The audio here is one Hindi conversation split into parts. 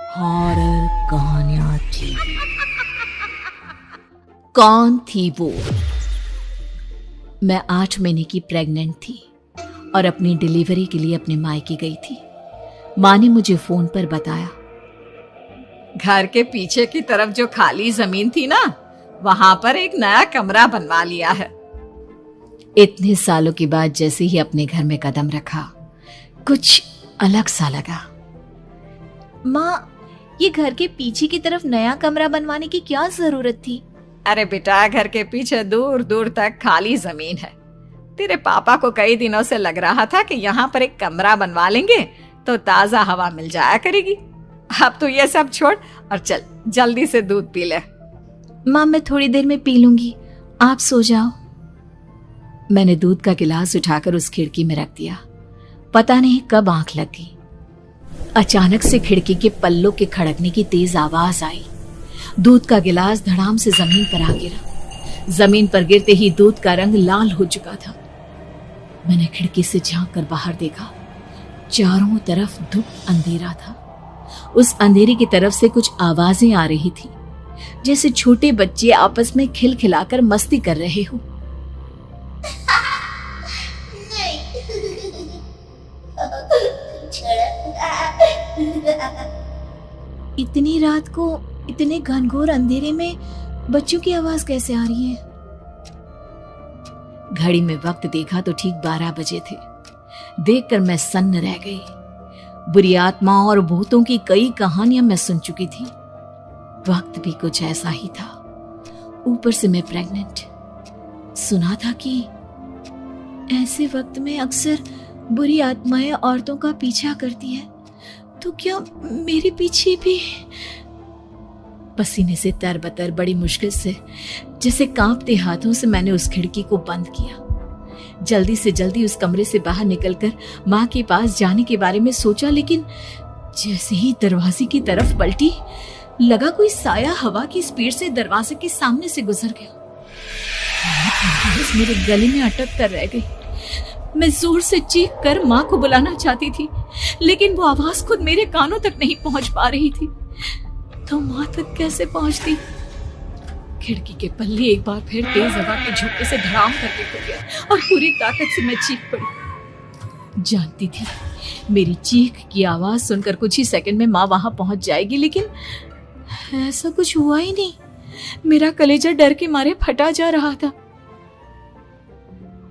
हॉरर कहानियां थी। कौन थी वो? मैं 8 महीने की प्रेग्नेंट थी और अपनी डिलीवरी के लिए अपने मायके गई थी। माँ ने मुझे फोन पर बताया, घर के पीछे की तरफ जो खाली जमीन थी ना, वहां पर एक नया कमरा बनवा लिया है। इतने सालों के बाद जैसे ही अपने घर में कदम रखा, कुछ अलग सा लगा। माँ, ये घर के पीछे की तरफ नया कमरा बनवाने की क्या जरूरत थी? अरे बेटा, घर के पीछे दूर दूर तक खाली जमीन है। तेरे पापा को कई दिनों से लग रहा था कि यहाँ पर एक कमरा बनवा लेंगे तो ताजा हवा मिल जाया करेगी। अब तो ये सब छोड़ और चल जल्दी से दूध पी ले। माँ, मैं थोड़ी देर में पी लूंगी, आप सो जाओ। मैंने दूध का गिलास उठाकर उस खिड़की में रख दिया। पता नहीं कब आंख लग गई। अचानक से खिड़की के पल्लों के खड़कने की तेज आवाज आई। दूध का गिलास धड़ाम से जमीन पर आ गिरा। जमीन पर गिरते ही दूध का रंग लाल हो चुका था। मैंने खिड़की से झांक कर बाहर देखा। चारों तरफ धुप अंधेरा था। उस अंधेरे की तरफ से कुछ आवाजें आ रही थी, जैसे छोटे बच्चे आपस में खिलखिलाकर मस्ती कर रहे हो। इतनी रात को इतने घनघोर अंधेरे में बच्चों की आवाज कैसे आ रही है? घड़ी में वक्त देखा तो ठीक 12 बजे थे। देखकर मैं सन्न रह गई। बुरी आत्मा और भूतों की कई कहानियां मैं सुन चुकी थी। वक्त भी कुछ ऐसा ही था। ऊपर से मैं प्रेग्नेंट। सुना था कि ऐसे वक्त में अक्सर बुरी आत्माएं औरतों का पीछा करती है, तो क्या मेरे पीछे भी? पसीने से तरबतर बड़ी मुश्किल से, जैसे कांपते हाथों से मैंने उस खिड़की को बंद किया। जल्दी से जल्दी उस कमरे से बाहर निकलकर माँ के पास जाने के बारे में सोचा, लेकिन जैसे ही दरवाजे की तरफ पलटी, लगा कोई साया हवा की स्पीड से दरवाजे के सामने से गुजर गया। मेरे गले में अटक कर रह गई। मैं जोर से चीख कर माँ को बुलाना चाहती थी, लेकिन वो आवाज खुद मेरे कानों तक नहीं पहुंच पा रही थी। तो माँ तक कैसे पहुंचती? खिड़की के पल्ले एक बार फिर तेज हवा के झोंके से धड़ाम करके खुल गया और पूरी ताकत से मैं चीख पड़ी। जानती थी मेरी चीख की आवाज सुनकर कुछ ही सेकंड में माँ वहां पहुंच जाएगी, लेकिन ऐसा कुछ हुआ ही नहीं। मेरा कलेजा डर के मारे फटा जा रहा था।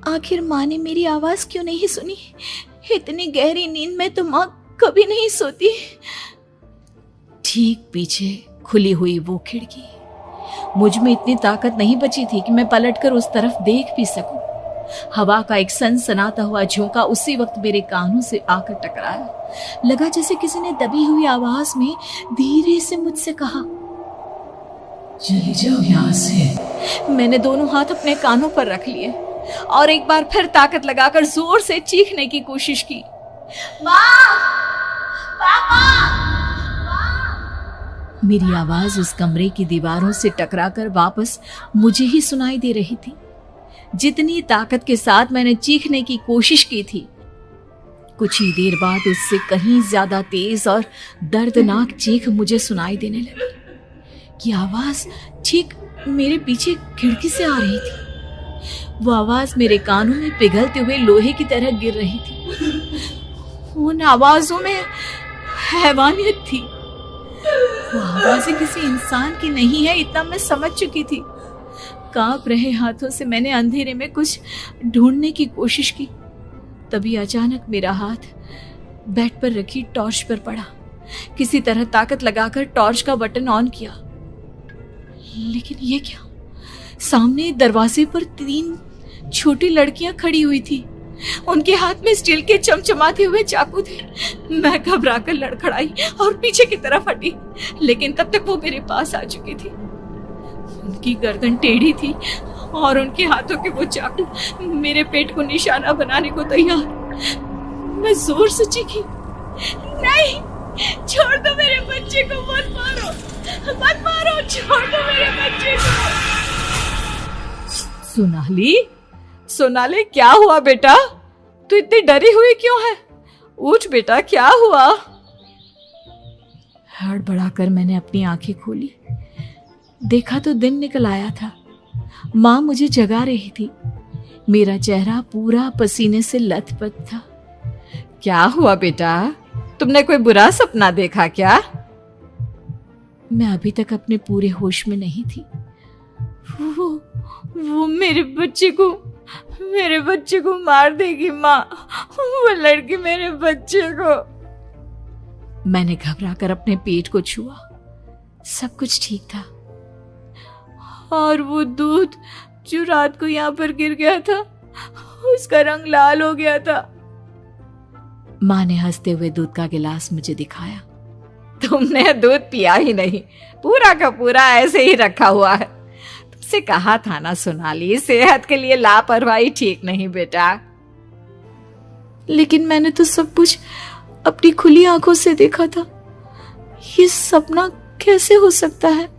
आखिर माँ ने मेरी आवाज क्यों नहीं सुनी? इतनी गहरी नींद में तो माँ कभी नहीं सोती। ठीक पीछे खुली हुई वो खिड़की। मुझ में इतनी ताकत नहीं बची थी कि मैं पलटकर उस तरफ देख भी सकूं। हवा का एक सनसनाता हुआ झोंका उसी वक्त मेरे कानों से आकर टकराया। लगा जैसे किसी ने दबी हुई आवाज में धीरे से मुझसे कहा, चली जाओ यहां से। मैंने दोनों हाथ अपने कानों पर रख लिए और एक बार फिर ताकत लगाकर जोर से चीखने की कोशिश की। माँ! पापा! मेरी आवाज उस कमरे की दीवारों से टकराकर वापस मुझे ही सुनाई दे रही थी। जितनी ताकत के साथ मैंने चीखने की कोशिश की थी, कुछ ही देर बाद उससे कहीं ज्यादा तेज और दर्दनाक चीख मुझे सुनाई देने लगी। ये आवाज ठीक मेरे पीछे खिड़की से आ रही थी। वो आवाज मेरे कानों में पिघलते हुए लोहे की तरह गिर रही थी। उन आवाजों में हैवानियत थी। वो आवाजें किसी इंसान की नहीं है, इतना मैं समझ चुकी थी। कांप रहे हाथों से मैंने अंधेरे में कुछ ढूंढने की कोशिश की। तभी अचानक मेरा हाथ बेड पर रखी टॉर्च पर पड़ा। किसी तरह ताकत लगाकर टॉर्च का बटन ऑन किया, लेकिन ये क्या? सामने दरवाजे पर 3 छोटी लड़कियां खड़ी हुई थी। उनके हाथ में स्टील के चमचमाते हुए चाकू थे। मैं घबराकर लड़खड़ाई और पीछे की तरफ हटी, लेकिन तब तक वो मेरे पास आ चुकी थी। उनकी गर्दन टेढ़ी थी और उनके हाथों के वो चाकू मेरे पेट को निशाना बनाने को तैयार। मैं जोर से चीखी, नहीं, छोड़ दो मेरे बच्चे को, मत मारो, मत मारो, छोड़ दो मेरे बच्चे को। सोनाली, क्या हुआ बेटा? तू इतनी डरी हुई क्यों है? उठ बेटा, क्या हुआ? हड़बड़ाकर मैंने अपनी आंखें खोली। देखा तो दिन निकल आया था। माँ मुझे जगा रही थी। मेरा चेहरा पूरा पसीने से लथपथ था। क्या हुआ बेटा, तुमने कोई बुरा सपना देखा क्या? मैं अभी तक अपने पूरे होश में नहीं थी। वो मेरे बच्चे को मार देगी माँ। वो लड़की मेरे बच्चे को। मैंने घबराकर अपने पेट को छुआ। सब कुछ ठीक था। और वो दूध जो रात को यहाँ पर गिर गया था, उसका रंग लाल हो गया था। माँ ने हंसते हुए दूध का गिलास मुझे दिखाया। तुमने दूध पिया ही नहीं, पूरा का पूरा ऐसे ही रखा हुआ है। तुमसे कहा था ना सोनाली, सेहत के लिए लापरवाही ठीक नहीं बेटा। लेकिन मैंने तो सब कुछ अपनी खुली आंखों से देखा था। ये सपना कैसे हो सकता है?